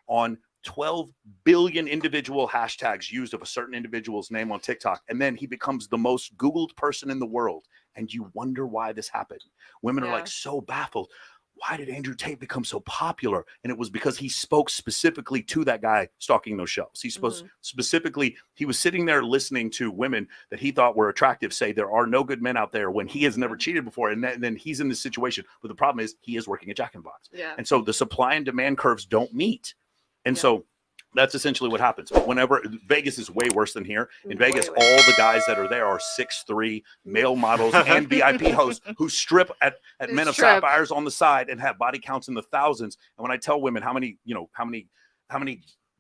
on 12 billion individual hashtags used of a certain individual's name on TikTok. And then he becomes the most Googled person in the world. And you wonder why this happened. Women are like so baffled. Why did Andrew Tate become so popular? And it was because he spoke specifically to that guy stalking those shows. He spoke specifically, he was sitting there listening to women that he thought were attractive say there are no good men out there when he has never cheated before. And then he's in this situation. But the problem is he is working at Jack in the Box. Yeah. And so the supply and demand curves don't meet. And so that's essentially what happens. But whenever Vegas is way worse than here. In Vegas, all the guys that are there are 6'3" male models and VIP hosts who strip at Men of Sapphires on the side and have body counts in the thousands. And when I tell women how many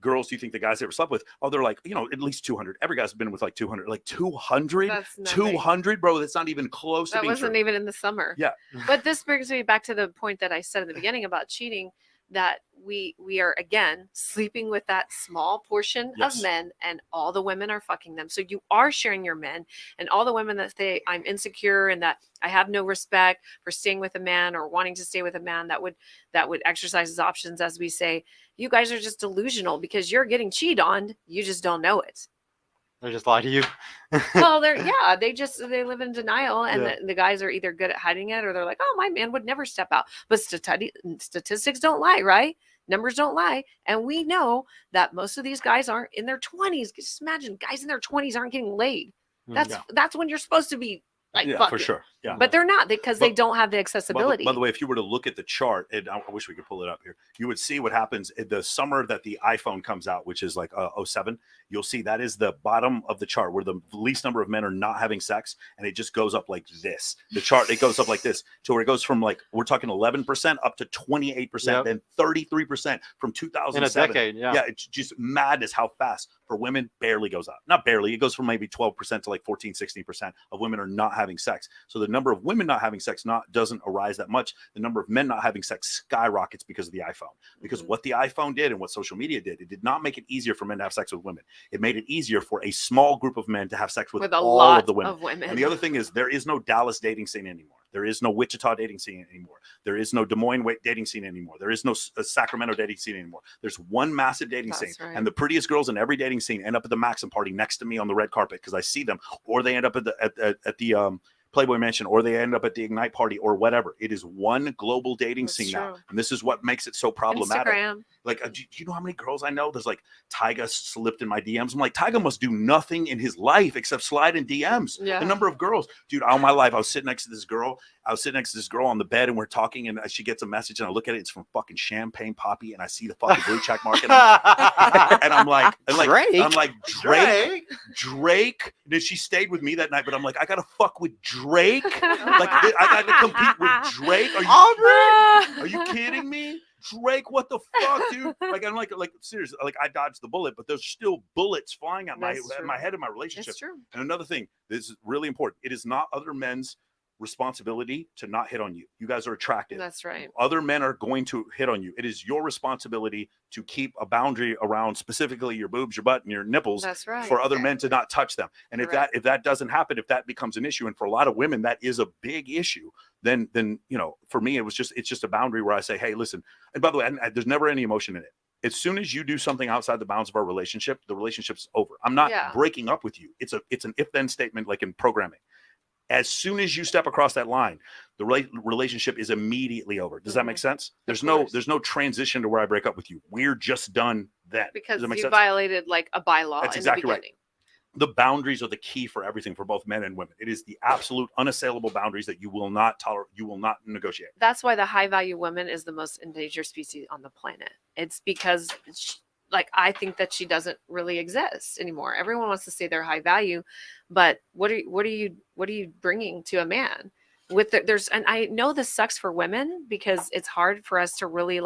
girls do you think the guys ever slept with? Oh, they're like, at least 200. Every guy's been with like 200. Like 200? 200, bro. That's not even close to being true. That wasn't even in the summer. Yeah. But this brings me back to the point that I said in the beginning about cheating, that we are again sleeping with that small portion of men, and all the women are fucking them. So you are sharing your men, and all the women that say I'm insecure and that I have no respect for staying with a man or wanting to stay with a man that would exercise his options, as we say, you guys are just delusional because you're getting cheated on. You just don't know it. They just lie to you. Well, they live in denial, and the guys are either good at hiding it, or they're like, oh, my man would never step out. But statistics don't lie, right? Numbers don't lie. And we know that most of these guys aren't in their 20s. Just imagine guys in their 20s aren't getting laid. That's when you're supposed to be like, for sure. Yeah. But they're not, because they don't have the accessibility. By the way, if you were to look at the chart, and I wish we could pull it up here, you would see what happens in the summer that the iPhone comes out, which is like 07. You'll see that is the bottom of the chart where the least number of men are not having sex, and it just goes up like this. The chart, it goes up like this to where it goes from, like, we're talking 11% up to 28%, then 33% from 2007. In a decade, yeah. It's just madness how fast. For women, barely goes up. Not barely. It goes from maybe 12% to like 14, 16% of women are not having sex. So the number of women not having sex doesn't arise that much. The number of men not having sex skyrockets because of the iPhone. Because what the iPhone did and what social media did, it did not make it easier for men to have sex with women. It made it easier for a small group of men to have sex with all of the women. And the other thing is, there is no Dallas dating scene anymore. There is no Wichita dating scene anymore. There is no Des Moines dating scene anymore. There is no Sacramento dating scene anymore. There's one massive dating scene. Right. And the prettiest girls in every dating scene end up at the Maxim party next to me on the red carpet because I see them, or they end up at the Playboy Mansion, or they end up at the Ignite party, or whatever. It is one global dating scene now. And this is what makes it so problematic. Instagram. Like, do you know how many girls I know? There's like, Tyga slipped in my DMs. I'm like, Tyga must do nothing in his life except slide in DMs. Yeah. The number of girls, dude, all my life, I was sitting next to this girl. On the bed, and we're talking, and she gets a message, and I look at it. It's from fucking Champagne Poppy, and I see the fucking blue check mark, and I'm like, Drake. And she stayed with me that night, but I'm like, I gotta fuck with Drake. Like, I gotta compete with Drake. Are you kidding me? Drake, what the fuck, dude? Like, I'm like seriously, like, I dodged the bullet, but there's still bullets flying at my head in my relationship. That's true. And another thing, this is really important. It is not other men's responsibility to not hit on you. You guys are attractive. That's right. Other men are going to hit on you. It is your responsibility to keep a boundary around specifically your boobs, your butt, and your nipples. That's right. For other men to not touch them. And if that doesn't happen, if that becomes an issue, and for a lot of women that is a big issue, then for me it's just a boundary where I say, hey, listen. And by the way, there's never any emotion in it. As soon as you do something outside the bounds of our relationship, the relationship's over. I'm not breaking up with you. It's an if-then statement, like in programming. As soon as you step across that line, the relationship is immediately over. Does that make sense? There's no transition to where I break up with you. We're just done then. Because you violated like a bylaw. That's exactly right. The boundaries are the key for everything, for both men and women. It is the absolute unassailable boundaries that you will not tolerate, you will not negotiate. That's why the high value woman is the most endangered species on the planet. It's because I think that she doesn't really exist anymore. Everyone wants to say they're high value, but what are you bringing to a man? And I know this sucks for women because it's hard for us to really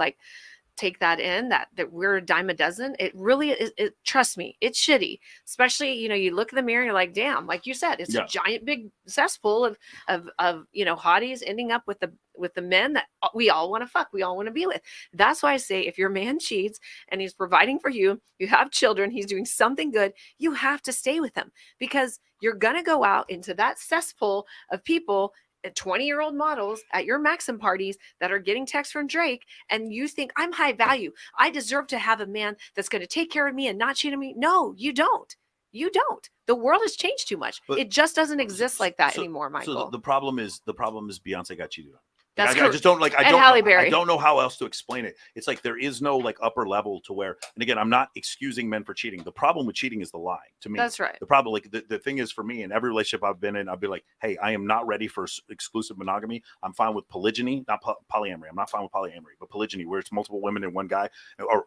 take that in, that we're a dime a dozen. It really is. Trust me, it's shitty. Especially, you look in the mirror and you're like, damn, like you said, it's a giant big cesspool of hotties ending up with the men that we all want to fuck, we all want to be with. That's why I say, if your man cheats and he's providing for you, you have children, he's doing something good, you have to stay with him, because you're going to go out into that cesspool of people 20-year-old models at your Maxim parties that are getting texts from Drake, and you think I'm high value. I deserve to have a man that's going to take care of me and not cheat on me. No, you don't. You don't. The world has changed too much. But- it just doesn't exist like that anymore, Michael. So the problem is Beyonce got cheated on. That's I just don't like. I and don't. Halle Berry. I don't know how else to explain it. It's like there is no like upper level to where. And again, I'm not excusing men for cheating. The problem with cheating is the lying. To me, That's right. The problem, like the thing is for me in every relationship I've been in, I'll be like, hey, I am not ready for exclusive monogamy. I'm fine with polygyny, not polyamory. I'm not fine with polyamory, but polygyny, where it's multiple women and one guy,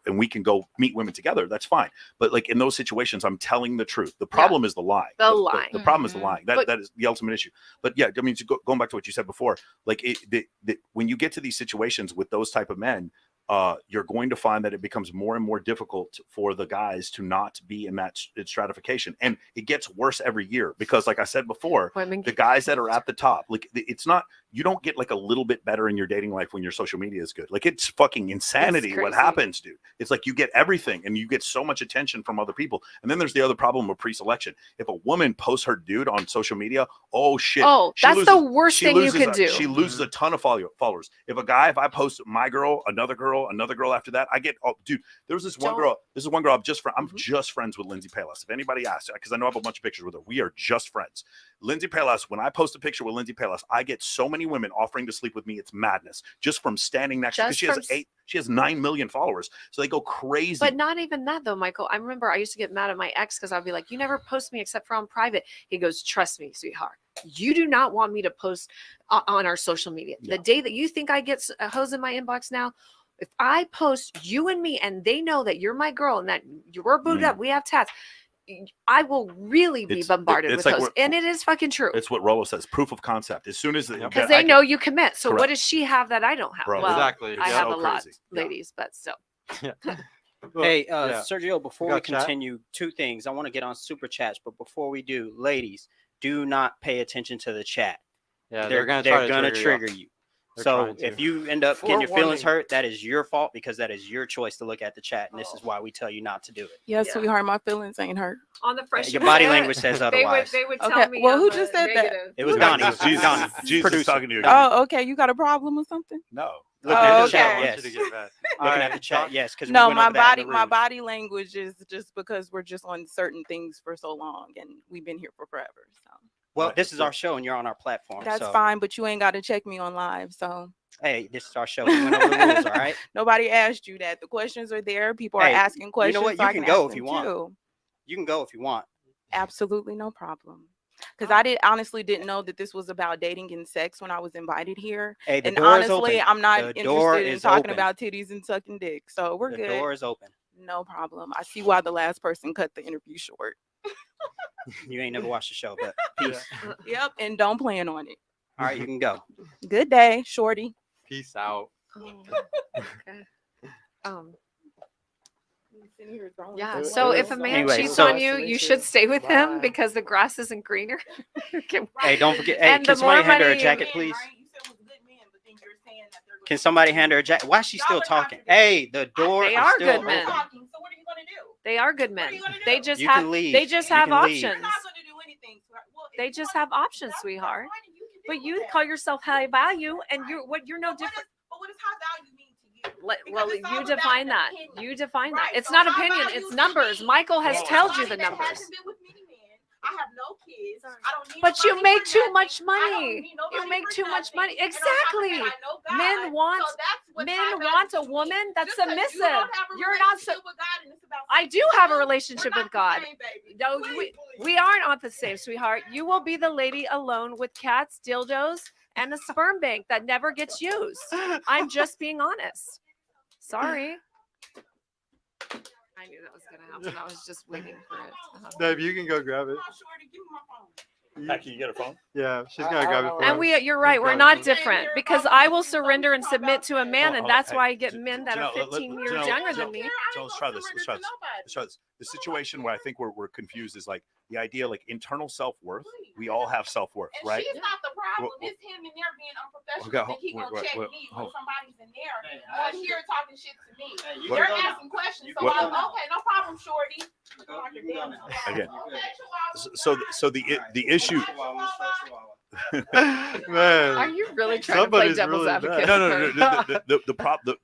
and we can go meet women together. That's fine. But like in those situations, I'm telling the truth. The problem is the lying. The lying. The problem is the lying. That is the ultimate issue. But yeah, I mean, going back to what you said before, like when you get to these situations with those type of men, you're going to find that it becomes more and more difficult for the guys to not be in that stratification, and it gets worse every year because, like I said before, the guys that are at the top, like it's not, you don't get like a little bit better in your dating life when your social media is good. Like it's fucking insanity what happens, dude. It's like you get everything and you get so much attention from other people. And then there's the other problem of pre-selection. If a woman posts her dude on social media, oh shit, that's the worst thing you can do. She loses a ton of followers. If I post my girl, another girl after that, I get, oh dude, there was this one girl I'm just friends with Lindsay Palas. If anybody asks, because I know I have a bunch of pictures with her, we are just friends. Lindsay Palas, when I post a picture with Lindsay Palas, I get so many women offering to sleep with me. It's madness just from standing next to her. She has 9 million followers. So they go crazy. But not even that though, Michael. I remember I used to get mad at my ex because I'd be like, you never post me except for on private. He goes, trust me, sweetheart. You do not want me to post on our social media. Yeah. The day that you think I get a hose in my inbox now, if I post you and me and they know that you're my girl and that you're booted up, we have tats, I will really be bombarded with those. And it is fucking true. It's what Rolo says, proof of concept. As soon as because they know you commit. So what does she have that I don't have? Bro, well, exactly. I have a lot, ladies, but still. Hey, Sergio, before we continue, two things. I want to get on super chats, but before we do, ladies, do not pay attention to the chat. Yeah, they're gonna trigger you. So if you end up getting your feelings hurt, that is your fault because that is your choice to look at the chat, and this is why we tell you not to do it. Yes, sweetheart, my feelings ain't hurt. On the fresh, your body language says otherwise. They would tell me. Well, who just said that? It was Donnie. Jesus talking to you. Oh, okay. You got a problem or something? No. Looking at the chat, yes. Looking at the chat, yes. Because no, my body language is just because we're just on certain things for so long, and we've been here for forever. So. Well, this is our show, and you're on our platform. That's fine, but you ain't got to check me on live. So. Hey, this is our show. We went over the rules, all right? Nobody asked you that. The questions are there. People are asking questions. You know what? You can go if you want. You can go if you want. Absolutely no problem. Because I honestly didn't know that this was about dating and sex when I was invited here. Hey, and honestly, I'm not interested in talking about titties and sucking dick. So we're good. The door is open. No problem. I see why the last person cut the interview short. You ain't never watched the show, but peace. Yep, and don't plan on it. All right, you can go. Good day, shorty. Peace out. Okay. Yeah. So if a man cheats on you, you should stay with him because the grass isn't greener. Hey, don't forget. Hey, can somebody hand her a jacket, please? Can somebody hand her a jacket? Why is she still talking? Hey, the door is still open. They are good men. So what are you gonna do? They are good men. They just have. They just have options. They just have options, sweetheart. But you call yourself high value, and you're no different. But what does high value mean to you? Well, you define that. You define that. It's not opinion. It's numbers. Michael has told you the numbers. I have no kids. I don't need. But you make too much money. You make too much money. Exactly. Men want a woman that's submissive. You're not. I do have a relationship with God. No, we aren't on the same, sweetheart. You will be the lady alone with cats, dildos, and a sperm bank that never gets used. I'm just being honest. Sorry. I knew that was gonna happen. I was just waiting for it. Dave, you can go grab it. Can you get her phone? Yeah, she's gonna grab it for and us. you're right. We're not different because I will surrender and submit to a man, and that's why I get men that are 15 years younger than me. So let's try this. The situation where I think we're confused is like the idea, like internal self-worth. We all have self-worth, right? She's not the problem. It's him and there being unprofessional. He gonna check me when somebody's in there on here talking shit to me. They're asking questions, so I'm okay. No problem, shorty. Again, so the issue. Man. Are you really trying to play Somebody's devil's really advocate? bad.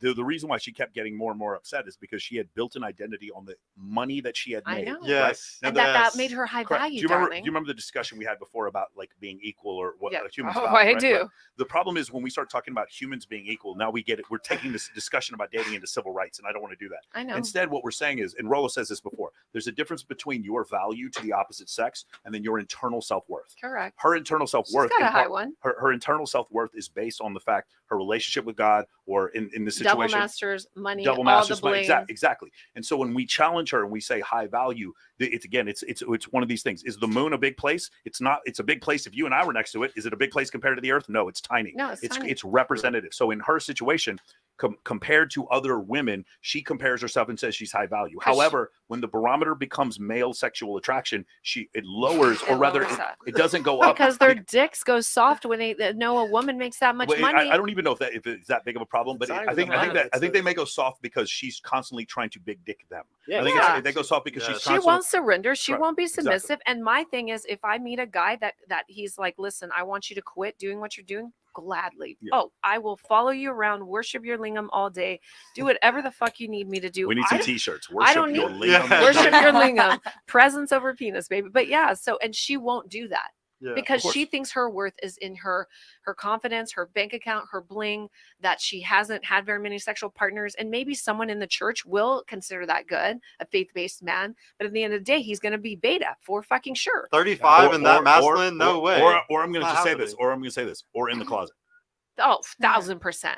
No. The reason why she kept getting more and more upset is because she had built an identity on the money that she had I made. know. Yes. And Now, that made her high correct. value, Do you remember? darling. Do you remember the discussion we had before about like being equal or what Yeah. humans? Oh, value, I right? do. Right. The problem is when we start talking about humans being equal, now we get it. We're taking this discussion about dating into civil rights, and I don't want to do that. I know. Instead, what we're saying is, and Rollo says this before, there's a difference between your value to the opposite sex and then your internal self-worth. Correct. Her internal self-worth, She's got a high one. her internal self-worth is based on the fact her relationship with God, or in this situation, Double masters, money, double all masters, the bling. exactly. And so when we challenge her and we say high value, it's one of these things. Is the moon a big place? It's not. It's a big place if you and I were next to it. Is it a big place compared to the earth? No, it's tiny. No, it's tiny. It's representative. So in her situation, compared to other women, she compares herself and says she's high value. However, when the barometer becomes male sexual attraction, it lowers, or rather, it doesn't go up because their dicks go soft when they know a woman makes that much money. I don't even know if it's that big of a problem, but I think they may go soft because she's constantly trying to big dick them. Yeah, I think they go soft because she won't surrender. She Right. won't be submissive. Exactly. And my thing is, if I meet a guy that he's like, listen, I want you to quit doing what you're doing, gladly. Yeah. Oh, I will follow you around, worship your lingam all day, do whatever the fuck you need me to do. We need some t-shirts. I don't Worship your need- lingam. Worship your lingam, presence over penis, baby. But yeah, so and she won't do that. Yeah. Because course. she thinks her worth is in her confidence, her bank account, her bling, that she hasn't had very many sexual partners. And maybe someone in the church will consider that good, a faith-based man. But at the end of the day, he's going to be beta for fucking sure. 35 and that masculine? No way. Or I'm going to Not just say this, happening. or I'm going to say this, or in the closet. Oh, 1,000%.